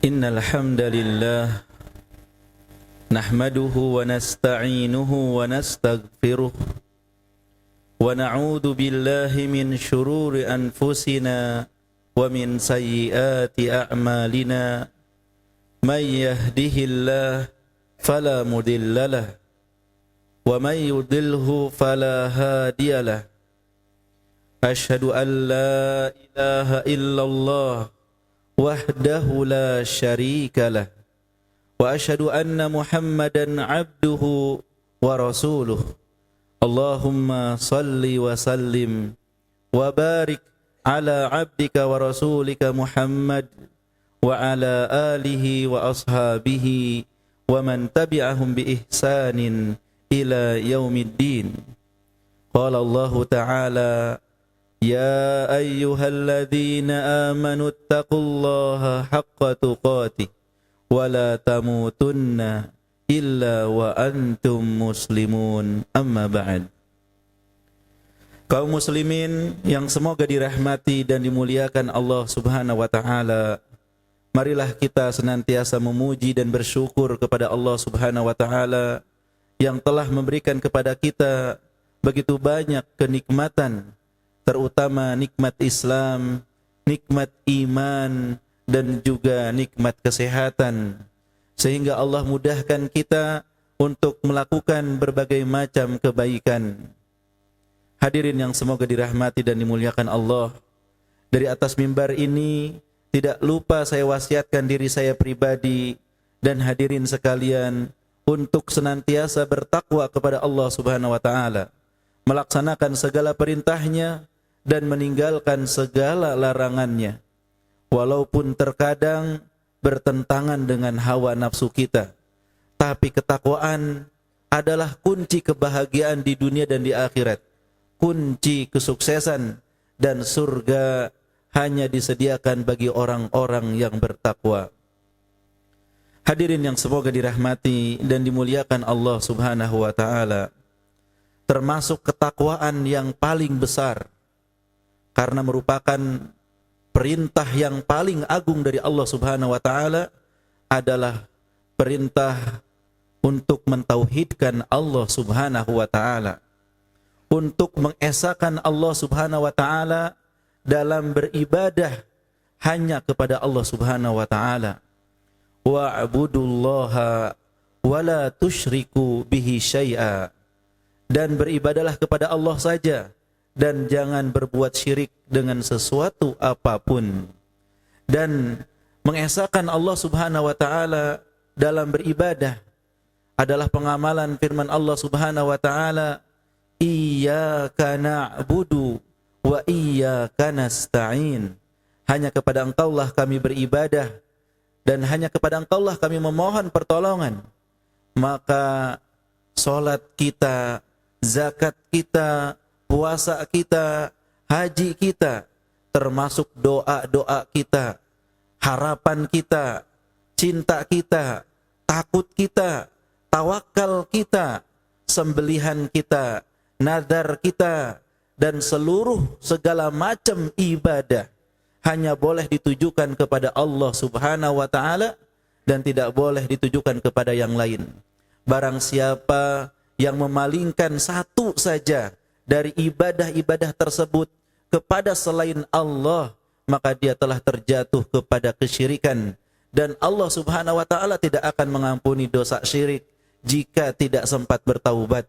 Innal hamdalillah nahmaduhu wa nasta'inuhu wa nastaghfiruh wa na'udzu billahi min shururi anfusina wa min sayyiati a'malina may yahdihillahu fala mudhillalah wa may yudlilhu fala hadiyalah. Asyhadu an la ilaha illallah wahdahu la syarikalah wa asyhadu anna Muhammadan abduhu wa rasuluh. Allahumma salli wa sallim wa barik ala abdika wa rasulika Muhammad wa ala alihi wa ashabihi wa man tabi'ahum bi ihsanin ila yaumiddin. Qala Allah ta'ala: Ya ayyuhalladzina amanu taqullaha haqqa tuqatih wa la tamutunna illa wa antum muslimun. Amma ba'd. Kaum muslimin yang semoga dirahmati dan dimuliakan Allah Subhanahu wa taala, marilah kita senantiasa memuji dan bersyukur kepada Allah Subhanahu wa taala yang telah memberikan kepada kita begitu banyak kenikmatan, terutama nikmat Islam, nikmat iman, dan juga nikmat kesehatan, sehingga Allah mudahkan kita untuk melakukan berbagai macam kebaikan. Hadirin yang semoga dirahmati dan dimuliakan Allah, dari atas mimbar ini tidak lupa saya wasiatkan diri saya pribadi dan hadirin sekalian untuk senantiasa bertakwa kepada Allah Subhanahu wa taala, melaksanakan segala perintahnya dan meninggalkan segala larangannya, walaupun terkadang bertentangan dengan hawa nafsu kita. Tapi ketakwaan adalah kunci kebahagiaan di dunia dan di akhirat, kunci kesuksesan, dan surga hanya disediakan bagi orang-orang yang bertakwa. Hadirin yang semoga dirahmati dan dimuliakan Allah Subhanahu wa taala, termasuk ketakwaan yang paling besar, karena merupakan perintah yang paling agung dari Allah Subhanahu wa taala, adalah perintah untuk mentauhidkan Allah Subhanahu wa taala, untuk mengesahkan Allah Subhanahu wa taala dalam beribadah hanya kepada Allah Subhanahu wa taala. Wa'budullaha wa la tusyriku bihi syai'a, dan beribadahlah kepada Allah saja dan jangan berbuat syirik dengan sesuatu apapun. Dan mengesahkan Allah Subhanahu wa taala dalam beribadah adalah pengamalan firman Allah Subhanahu wa taala, Iyyaka na'budu wa iyyaka nasta'in. Hanya kepada Engkaulah kami beribadah dan hanya kepada Engkaulah kami memohon pertolongan. Maka salat kita, zakat kita, puasa kita, haji kita, termasuk doa-doa kita, harapan kita, cinta kita, takut kita, tawakal kita, sembelihan kita, nazar kita, dan seluruh segala macam ibadah hanya boleh ditujukan kepada Allah Subhanahu wa taala dan tidak boleh ditujukan kepada yang lain. Barang siapa yang memalingkan satu saja dari ibadah-ibadah tersebut kepada selain Allah, maka dia telah terjatuh kepada kesyirikan, dan Allah Subhanahu wa taala tidak akan mengampuni dosa syirik jika tidak sempat bertaubat.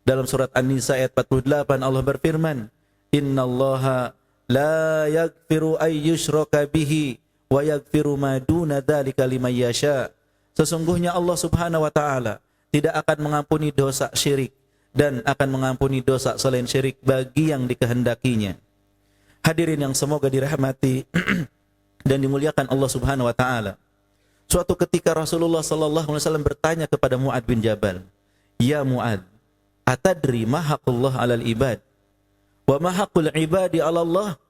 Dalam surat An-Nisa ayat 48 Allah berfirman, Innallaha la yaghfiru ay yushraka bihi wa yaghfiru ma duna dzalika liman yasha. Sesungguhnya Allah Subhanahu wa taala tidak akan mengampuni dosa syirik dan akan mengampuni dosa selain syirik bagi yang dikehendakinya. Hadirin yang semoga dirahmati dan dimuliakan Allah Subhanahu wa taala. Suatu ketika Rasulullah sallallahu alaihi wasallam bertanya kepada Mu'adz bin Jabal, "Ya Mu'adz, atadri ma haqqullah 'alal ibad wa ma haqqul ibadi 'ala Allah?"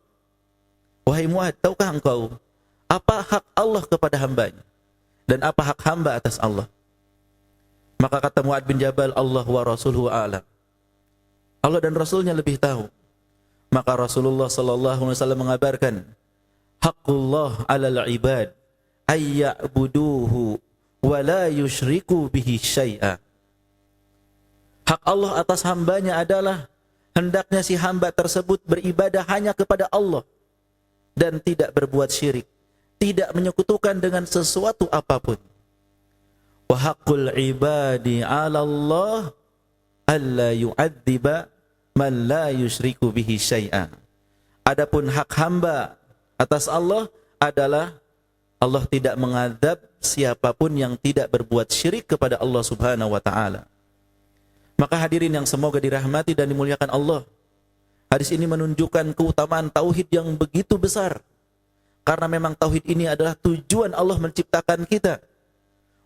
Wahai Mu'adz, tahukah engkau apa hak Allah kepada hambanya dan apa hak hamba atas Allah? Maka kata Mu'adz bin Jabal, Allah wa rasuluhu a'lam. Allah dan Rasulnya lebih tahu. Maka Rasulullah sallallahu alaihi wasallam mengabarkan, haqqullah 'alal ibad ayya'buduhu wa la yusyriku bihi syai'a. Hak Allah atas hambanya adalah hendaknya si hamba tersebut beribadah hanya kepada Allah dan tidak berbuat syirik, tidak menyekutukan dengan sesuatu apapun. Wa haqqul ibadi 'ala Allah alla yu'adziba man la yusyriku bihi syai'a. Adapun hak hamba atas Allah adalah Allah tidak mengadab siapapun yang tidak berbuat syirik kepada Allah Subhanahu wa taala. Maka hadirin yang semoga dirahmati dan dimuliakan Allah, hadis ini menunjukkan keutamaan tauhid yang begitu besar. Karena memang tauhid ini adalah tujuan Allah menciptakan kita.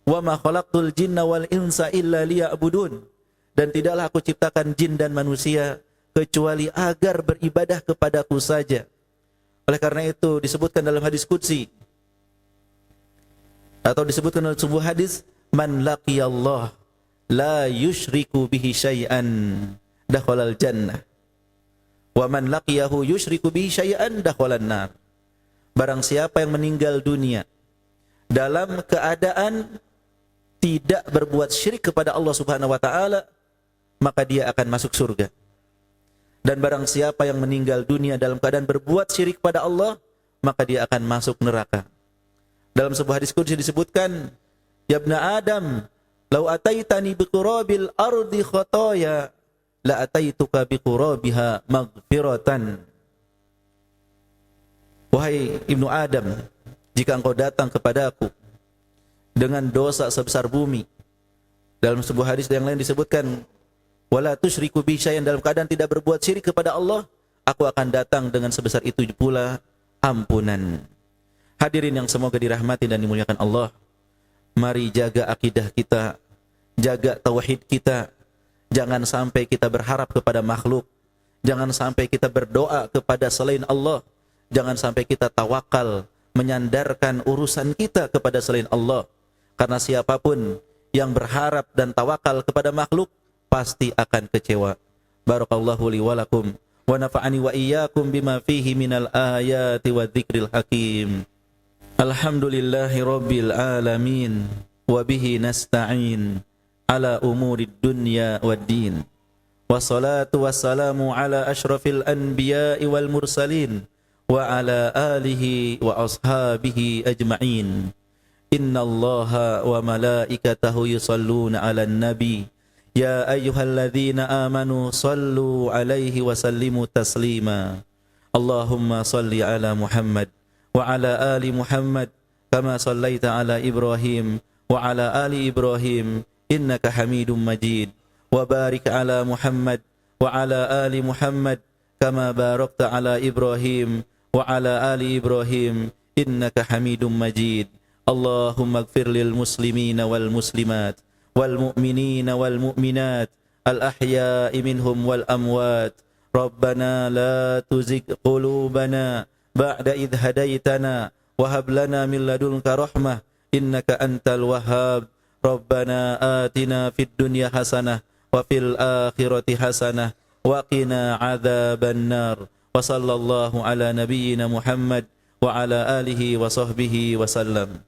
Wa ma khalaqtul jinna wal insa illa liya'budun. Dan tidaklah aku ciptakan jin dan manusia kecuali agar beribadah kepadaku saja. Oleh karena itu disebutkan dalam hadis qudsi, atau disebutkan dalam sebuah hadis, man laqiyallah la yusyriku bihi syai'an dakhalal jannah wa man laqiyahu yusyriku bihi syai'an dakhalan nar. Barang siapa yang meninggal dunia dalam keadaan tidak berbuat syirik kepada Allah Subhanahu wa taala, maka dia akan masuk surga. Dan barang siapa yang meninggal dunia dalam keadaan berbuat syirik pada Allah, maka dia akan masuk neraka. Dalam sebuah hadis qudsi disebutkan, ya ibna Adam, lau ataitani biqurabil ardi khotoya, la ataituka biqurabiha maghfiratan. Wahai ibnu Adam, jika engkau datang kepadaku dengan dosa sebesar bumi, dalam sebuah hadis yang lain disebutkan, wala tusyriku bi syai'an, dalam keadaan tidak berbuat syirik kepada Allah, aku akan datang dengan sebesar itu pula ampunan. Hadirin yang semoga dirahmati dan dimuliakan Allah, mari jaga akidah kita, jaga tauhid kita. Jangan sampai kita berharap kepada makhluk, jangan sampai kita berdoa kepada selain Allah, jangan sampai kita tawakal, menyandarkan urusan kita kepada selain Allah. Karena siapapun yang berharap dan tawakal kepada makhluk pasti akan kecewa. Barakallahu li wa lakum wa nafa'ani wa iyyakum bima fihi minal ayati wa dzikril hakim. Alhamdulillahi rabbil alamin wa bihi nasta'in ala umurid dunya waddin. Wassalatu wassalamu ala asyrafil anbiya'i wal mursalin wa ala alihi wa ashabihi ajma'in. Innallaha wa malaikatahu yusalluna 'alan nabi. Ya ayyuhalladzina amanu sallu 'alaihi wa sallimu taslima. Allahumma salli 'ala Muhammad wa 'ala ali Muhammad kama sallaita 'ala Ibrahim wa 'ala ali Ibrahim innaka Hamidum Majid. Wa barik 'ala Muhammad wa 'ala ali Muhammad kama barakta 'ala Ibrahim wa 'ala ali Ibrahim innaka Hamidum Majid. Allahumma ighfir lil muslimina wal muslimat wal mu'minina wal mu'minat al ahya'i minhum wal amwat. Rabbana la tuzigh qulubana ba'da idh hadaitana wa hab lana min ladunka rahmah innaka antal wahhab. Rabbana atina fid dunya hasanah wa fil akhirati hasanah wa qina adzaban nar. Wa sallallahu ala nabiyyina Muhammad wa ala alihi wa sahbihi wa sallam.